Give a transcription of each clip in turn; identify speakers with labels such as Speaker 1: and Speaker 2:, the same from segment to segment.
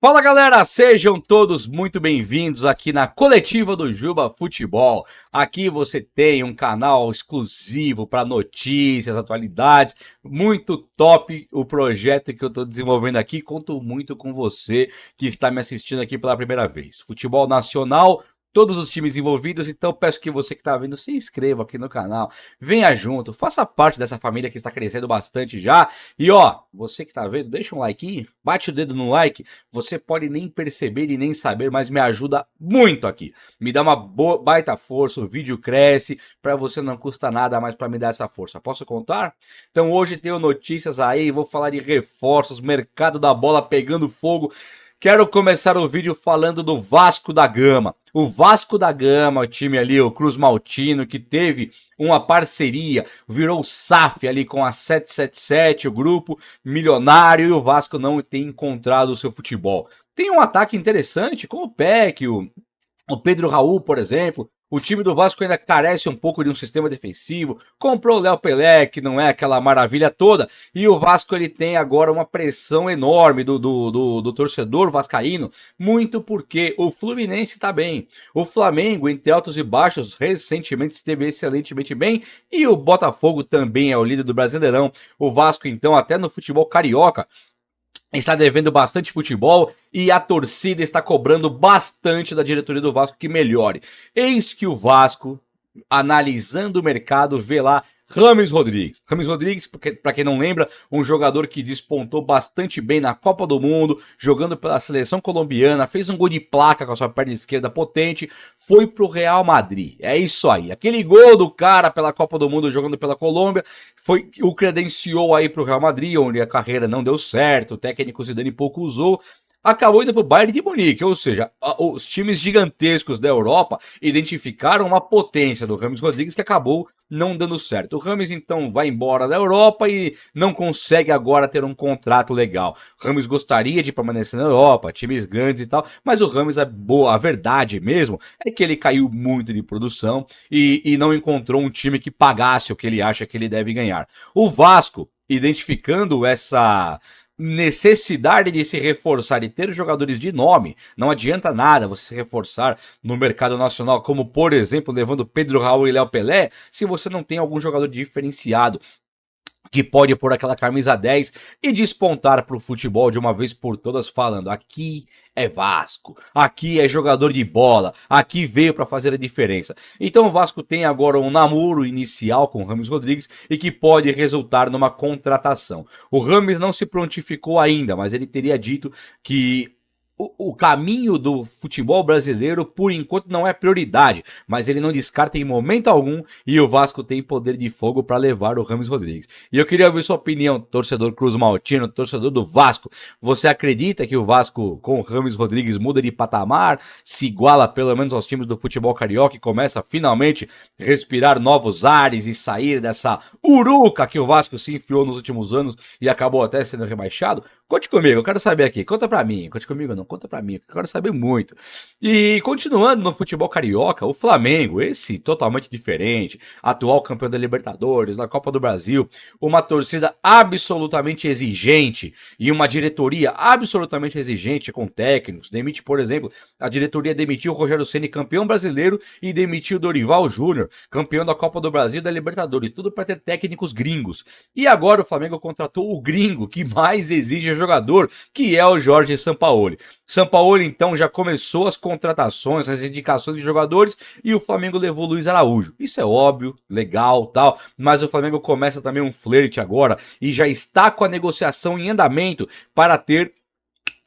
Speaker 1: Fala galera, sejam todos muito bem-vindos aqui na coletiva do Juba Futebol. Aqui você tem um canal exclusivo para notícias, atualidades, muito top o projeto que eu estou desenvolvendo aqui. Conto muito com você que está me assistindo aqui pela primeira vez. Futebol nacional, todos os times envolvidos, então peço que você que está vendo se inscreva aqui no canal, venha junto, faça parte dessa família que está crescendo bastante já. E ó, você que está vendo, deixa um like, bate o dedo no like, você pode nem perceber e nem saber, mas me ajuda muito aqui. Me dá uma baita força, o vídeo cresce, para você não custa nada mais para me dar essa força. Posso contar? Então hoje tenho notícias aí, vou falar de reforços, mercado da bola pegando fogo. Quero começar o vídeo falando do Vasco da Gama. O Vasco da Gama, o time ali, o Cruz Maltino, que teve uma parceria, virou SAF ali com a 777, o grupo milionário, e o Vasco não tem encontrado o seu futebol. Tem um ataque interessante com o Peck, o Pedro Raul, por exemplo. O time do Vasco ainda carece um pouco de um sistema defensivo, comprou o Léo Pelé, que não é aquela maravilha toda, e o Vasco ele tem agora uma pressão enorme do torcedor vascaíno, muito porque o Fluminense está bem, o Flamengo, entre altos e baixos, recentemente esteve excelentemente bem, e o Botafogo também é o líder do Brasileirão. O Vasco então até no futebol carioca está devendo bastante futebol e a torcida está cobrando bastante da diretoria do Vasco que melhore. Eis que o Vasco, analisando o mercado, vê lá Rames Rodrigues. Rames Rodrigues, para quem não lembra, um jogador que despontou bastante bem na Copa do Mundo, jogando pela seleção colombiana, fez um gol de placa com a sua perna esquerda potente, foi pro Real Madrid. É isso aí. Aquele gol do cara pela Copa do Mundo jogando pela Colômbia o credenciou aí pro Real Madrid, onde a carreira não deu certo, o técnico Zidane pouco usou. Acabou indo para o Bayern de Munique, ou seja, os times gigantescos da Europa identificaram uma potência do Rames Rodrigues que acabou não dando certo. O Rames então vai embora da Europa e não consegue agora ter um contrato legal. O Rames gostaria de permanecer na Europa, times grandes e tal, mas o Rames, a verdade mesmo é que ele caiu muito de produção e não encontrou um time que pagasse o que ele acha que ele deve ganhar. O Vasco, identificando essa necessidade de se reforçar e ter jogadores de nome, não adianta nada você se reforçar no mercado nacional, como por exemplo levando Pedro Raul e Léo Pelé, se você não tem algum jogador diferenciado que pode pôr aquela camisa 10 e despontar para o futebol de uma vez por todas, falando: aqui é Vasco, aqui é jogador de bola, aqui veio para fazer a diferença. Então o Vasco tem agora um namoro inicial com o Rames Rodrigues e que pode resultar numa contratação. O Rames não se prontificou ainda, mas ele teria dito que o caminho do futebol brasileiro, por enquanto, não é prioridade, mas ele não descarta em momento algum e o Vasco tem poder de fogo para levar o Rames Rodrigues. E eu queria ouvir sua opinião, torcedor Cruz Maltino, torcedor do Vasco. Você acredita que o Vasco com o Rames Rodrigues muda de patamar, se iguala pelo menos aos times do futebol carioca e começa a finalmente respirar novos ares e sair dessa uruca que o Vasco se enfiou nos últimos anos e acabou até sendo rebaixado? Conte comigo, eu quero saber aqui, conta pra mim, conte comigo não, conta pra mim, eu quero saber muito. E continuando no futebol carioca, o Flamengo, esse totalmente diferente, atual campeão da Libertadores, da Copa do Brasil, uma torcida absolutamente exigente e uma diretoria absolutamente exigente com técnicos, demite, por exemplo, a diretoria demitiu o Rogério Ceni, campeão brasileiro, e demitiu o Dorival Júnior, campeão da Copa do Brasil e da Libertadores, tudo para ter técnicos gringos. E agora o Flamengo contratou o gringo que mais exige jogador, que é o Jorge Sampaoli. Sampaoli então já começou as contratações, as indicações de jogadores e o Flamengo levou Luiz Araújo. Isso é óbvio, legal, tal, mas o Flamengo começa também um flerte agora e já está com a negociação em andamento para ter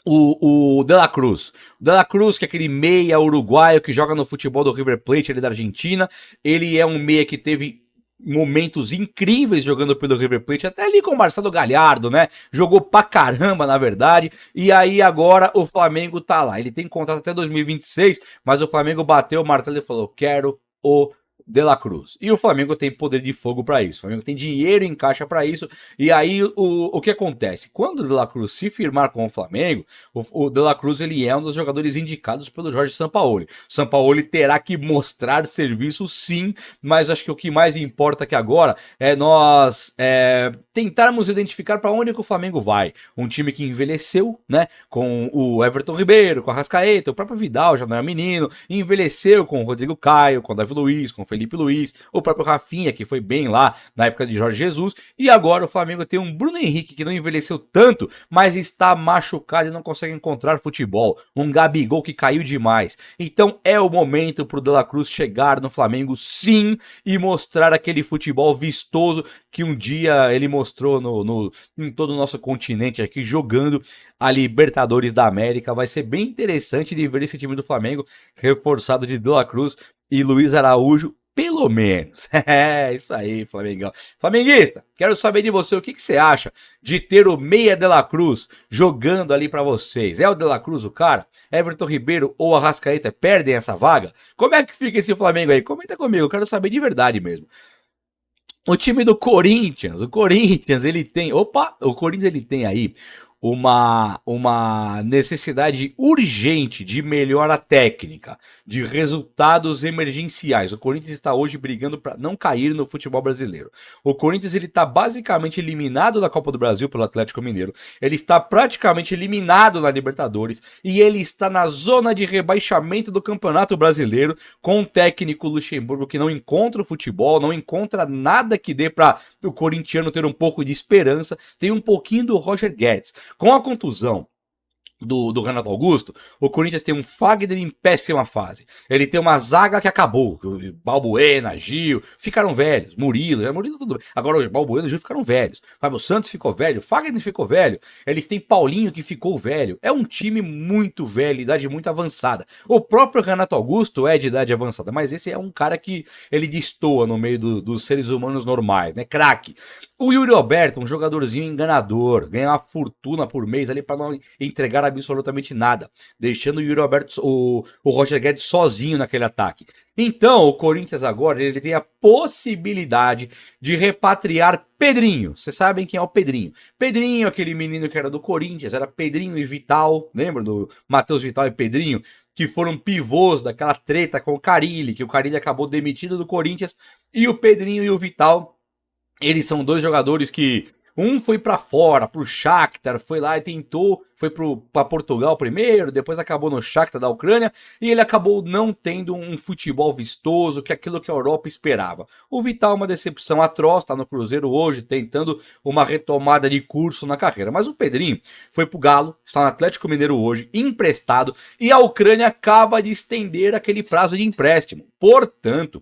Speaker 1: o De La Cruz. O De La Cruz, que é aquele meia uruguaio que joga no futebol do River Plate ali da Argentina. Ele é um meia que teve momentos incríveis jogando pelo River Plate, até ali com o Marcelo Galhardo, né? Jogou pra caramba, na verdade. E aí agora o Flamengo tá lá. Ele tem contrato até 2026, mas o Flamengo bateu o martelo e falou: quero o De La Cruz. E o Flamengo tem poder de fogo para isso. O Flamengo tem dinheiro em caixa para isso. E aí o que acontece? Quando o De La Cruz se firmar com o Flamengo, o De La Cruz ele é um dos jogadores indicados pelo Jorge Sampaoli. O Sampaoli terá que mostrar serviço sim, mas acho que o que mais importa aqui agora é nós tentarmos identificar para onde que o Flamengo vai. Um time que envelheceu, né? Com o Everton Ribeiro, com a Arrascaeta, o próprio Vidal já não é menino, envelheceu com o Rodrigo Caio, com o Davi Luiz, com o Felipe Luiz, o próprio Rafinha, que foi bem lá na época de Jorge Jesus, e agora o Flamengo tem um Bruno Henrique que não envelheceu tanto, mas está machucado e não consegue encontrar futebol, um Gabigol que caiu demais. Então é o momento pro De La Cruz chegar no Flamengo sim e mostrar aquele futebol vistoso que um dia ele mostrou em todo o nosso continente aqui, jogando a Libertadores da América. Vai ser bem interessante de ver esse time do Flamengo reforçado de De La Cruz e Luiz Araújo, pelo menos. É isso aí, Flamengão. Flamenguista, quero saber de você o que você acha de ter o meia De La Cruz jogando ali pra vocês. É o De La Cruz o cara? Everton Ribeiro ou Arrascaeta perdem essa vaga? Como é que fica esse Flamengo aí? Comenta comigo, eu quero saber de verdade mesmo. O time do Corinthians, ele tem, o Corinthians ele tem aí uma necessidade urgente de melhora técnica, de resultados emergenciais. O Corinthians está hoje brigando para não cair no futebol brasileiro. O Corinthians ele está basicamente eliminado da Copa do Brasil pelo Atlético Mineiro. Ele está praticamente eliminado na Libertadores e ele está na zona de rebaixamento do Campeonato Brasileiro com o técnico Luxemburgo que não encontra o futebol, não encontra nada que dê para o corintiano ter um pouco de esperança. Tem um pouquinho do Roger Guedes. Com a contusão do Renato Augusto, o Corinthians tem um Fagner em péssima fase. Ele tem uma zaga que acabou. Balbuena, Gil, ficaram velhos. Murilo tudo bem. Agora o Balbuena e o Gil ficaram velhos. Fábio Santos ficou velho, Fagner ficou velho. Eles têm Paulinho que ficou velho. É um time muito velho, idade muito avançada. O próprio Renato Augusto é de idade avançada, mas esse é um cara que ele destoa no meio dos seres humanos normais, né? Craque. O Yuri Alberto, um jogadorzinho enganador, ganha uma fortuna por mês ali para não entregar absolutamente nada, deixando o Yuri Alberto, o Roger Guedes sozinho naquele ataque. Então, o Corinthians agora ele tem a possibilidade de repatriar Pedrinho. Vocês sabem quem é o Pedrinho? Pedrinho, aquele menino que era do Corinthians, era Pedrinho e Vital, lembra do Matheus Vital e Pedrinho? Que foram pivôs daquela treta com o Carille, que o Carille acabou demitido do Corinthians, e o Pedrinho e o Vital, eles são dois jogadores que um foi pra fora, pro Shakhtar, foi lá e tentou, foi pra Portugal primeiro, depois acabou no Shakhtar da Ucrânia, e ele acabou não tendo um futebol vistoso, que é aquilo que a Europa esperava. O Vital é uma decepção atroz, tá no Cruzeiro hoje, tentando uma retomada de curso na carreira. Mas o Pedrinho foi pro Galo, está no Atlético Mineiro hoje, emprestado, e a Ucrânia acaba de estender aquele prazo de empréstimo. Portanto,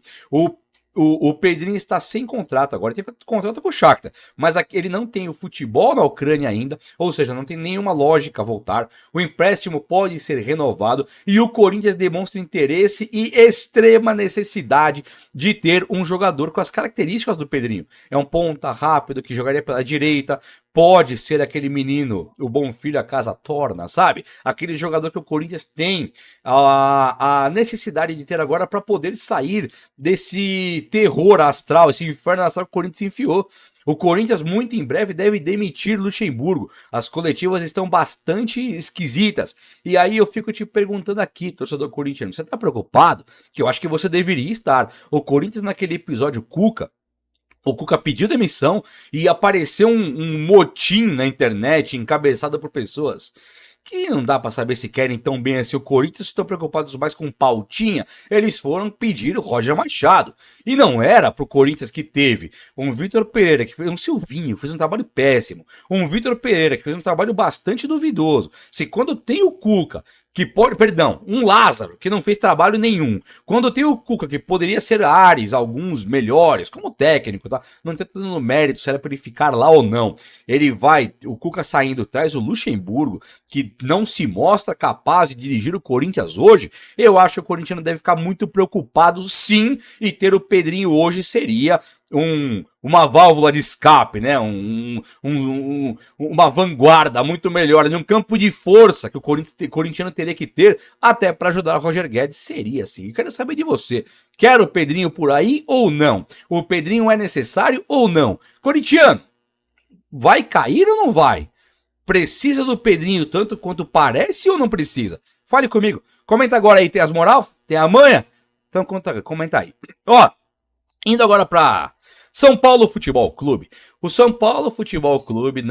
Speaker 1: o Pedrinho está sem contrato agora, tem contrato com o Shakhtar, mas ele não tem o futebol na Ucrânia ainda, ou seja, não tem nenhuma lógica voltar. O empréstimo pode ser renovado e o Corinthians demonstra interesse e extrema necessidade de ter um jogador com as características do Pedrinho. É um ponta rápido que jogaria pela direita, pode ser aquele menino, o bom filho a casa torna, sabe? Aquele jogador que o Corinthians tem a necessidade de ter agora para poder sair desse terror astral, esse inferno astral que o Corinthians se enfiou. O Corinthians muito em breve deve demitir Luxemburgo. As coletivas estão bastante esquisitas. E aí eu fico te perguntando aqui, torcedor corintiano, você tá preocupado? Que eu acho que você deveria estar. O Corinthians naquele episódio Cuca, o Cuca pediu demissão e apareceu um motim na internet encabeçado por pessoas que não dá pra saber se querem tão bem assim o Corinthians, estão preocupados mais com pautinha. Eles foram pedir o Roger Machado. E não era pro Corinthians que teve um Vitor Pereira, que fez um Silvinho, fez um trabalho péssimo. Um Vitor Pereira, que fez um trabalho bastante duvidoso. Se quando tem o Cuca, que pode, perdão, um Lázaro, que não fez trabalho nenhum. Quando tem o Cuca, que poderia ser Ares, alguns melhores, como técnico, tá? Não tá dando mérito se era pra ele ficar lá ou não. Ele vai, o Cuca saindo, traz o Luxemburgo, que não se mostra capaz de dirigir o Corinthians hoje. Eu acho que o corintiano deve ficar muito preocupado, sim, e ter o Pedrinho hoje seria uma válvula de escape, né? Uma vanguarda muito melhor, um campo de força que o corintiano teria que ter até para ajudar o Roger Guedes, seria assim. Eu quero saber de você. Quer o Pedrinho por aí ou não? O Pedrinho é necessário ou não? Corintiano, vai cair ou não vai? Precisa do Pedrinho tanto quanto parece ou não precisa? Fale comigo. Comenta agora aí, tem as moral? Tem a manha? Então comenta aí. Ó, indo agora para São Paulo Futebol Clube. O São Paulo Futebol Clube,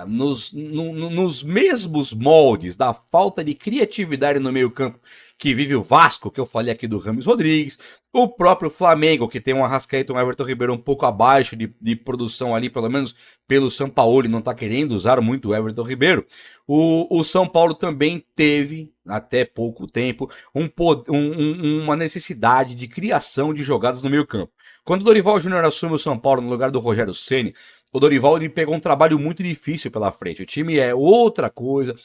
Speaker 1: nos mesmos moldes da falta de criatividade no meio-campo que vive o Vasco, que eu falei aqui do Rames Rodrigues, o próprio Flamengo, que tem um Arrascaeta e um Everton Ribeiro um pouco abaixo de produção ali, pelo menos pelo São Paulo, e não está querendo usar muito o Everton Ribeiro. O São Paulo também teve, até pouco tempo, uma necessidade de criação de jogadas no meio-campo. Quando o Dorival Júnior assume o São Paulo no lugar do Rogério Ceni, o Dorival ele pegou um trabalho muito difícil pela frente. O time é outra coisa.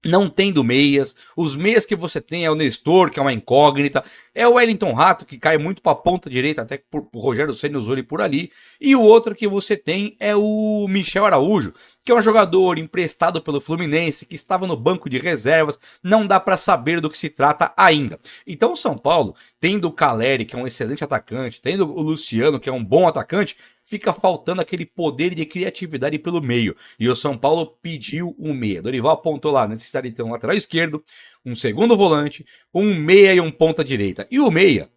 Speaker 1: Não tendo meias, os meias que você tem é o Nestor, que é uma incógnita, é o Wellington Rato, que cai muito para a ponta direita, até que o Rogério Ceni usou ele por ali, e o outro que você tem é o Michel Araújo, que é um jogador emprestado pelo Fluminense, que estava no banco de reservas, não dá para saber do que se trata ainda. Então o São Paulo, tendo o Caleri, que é um excelente atacante, tendo o Luciano, que é um bom atacante, fica faltando aquele poder de criatividade pelo meio. E o São Paulo pediu um meia. Dorival apontou lá, necessitaria ter um lateral esquerdo, um segundo volante, um meia e um ponta direita. E o meia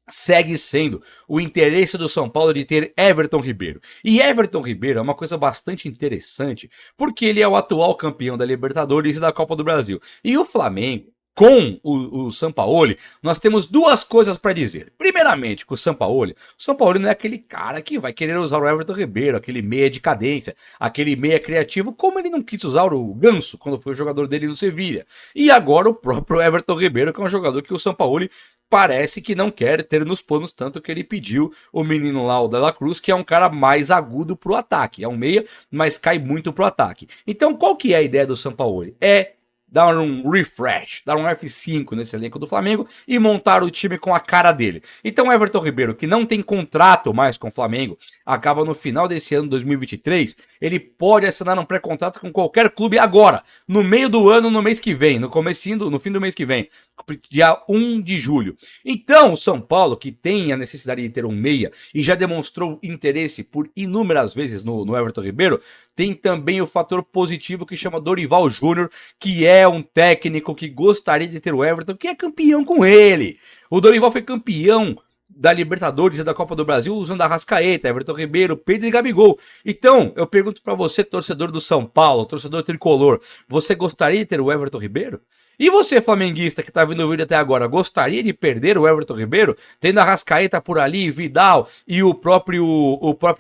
Speaker 1: segue sendo o interesse do São Paulo de ter Everton Ribeiro. E Everton Ribeiro é uma coisa bastante interessante, porque ele é o atual campeão da Libertadores e da Copa do Brasil. E o Flamengo, com o Sampaoli, nós temos duas coisas para dizer. Primeiramente, com o Sampaoli não é aquele cara que vai querer usar o Everton Ribeiro, aquele meia de cadência, aquele meia criativo, como ele não quis usar o Ganso quando foi o jogador dele no Sevilha. E agora o próprio Everton Ribeiro, que é um jogador que o Sampaoli parece que não quer ter nos planos, tanto que ele pediu o menino lá, o De La Cruz, que é um cara mais agudo pro ataque. É um meia, mas cai muito pro ataque. Então qual que é a ideia do Sampaoli? É dar um refresh, dar um F5 nesse elenco do Flamengo e montar o time com a cara dele. Então Everton Ribeiro, que não tem contrato mais com o Flamengo, acaba no final desse ano 2023, ele pode assinar um pré-contrato com qualquer clube agora, no meio do ano, no mês que vem, no fim do mês que vem, dia 1 de julho. Então o São Paulo, que tem a necessidade de ter um meia e já demonstrou interesse por inúmeras vezes no Everton Ribeiro, tem também o fator positivo que chama Dorival Júnior, que é um técnico que gostaria de ter o Everton, que é campeão com ele. O Dorival foi campeão da Libertadores e da Copa do Brasil usando a Arrascaeta, Everton Ribeiro, Pedro e Gabigol. Então, eu pergunto para você, torcedor do São Paulo, torcedor tricolor, você gostaria de ter o Everton Ribeiro? E você, flamenguista, que tá vendo o vídeo até agora, gostaria de perder o Everton Ribeiro? Tendo a Arrascaeta por ali, Vidal e o próprio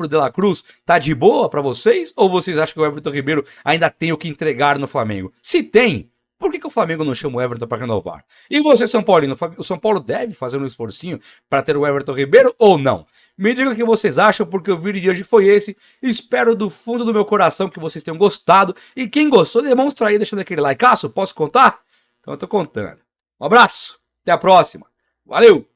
Speaker 1: De La Cruz, tá de boa para vocês? Ou vocês acham que o Everton Ribeiro ainda tem o que entregar no Flamengo? Se tem, por que o Flamengo não chama o Everton para renovar? E você, São Paulino, o São Paulo deve fazer um esforcinho para ter o Everton Ribeiro ou não? Me digam o que vocês acham, porque o vídeo de hoje foi esse. Espero do fundo do meu coração que vocês tenham gostado. E quem gostou, demonstra aí deixando aquele likeaço. Posso contar? Então eu tô contando. Um abraço, até a próxima. Valeu!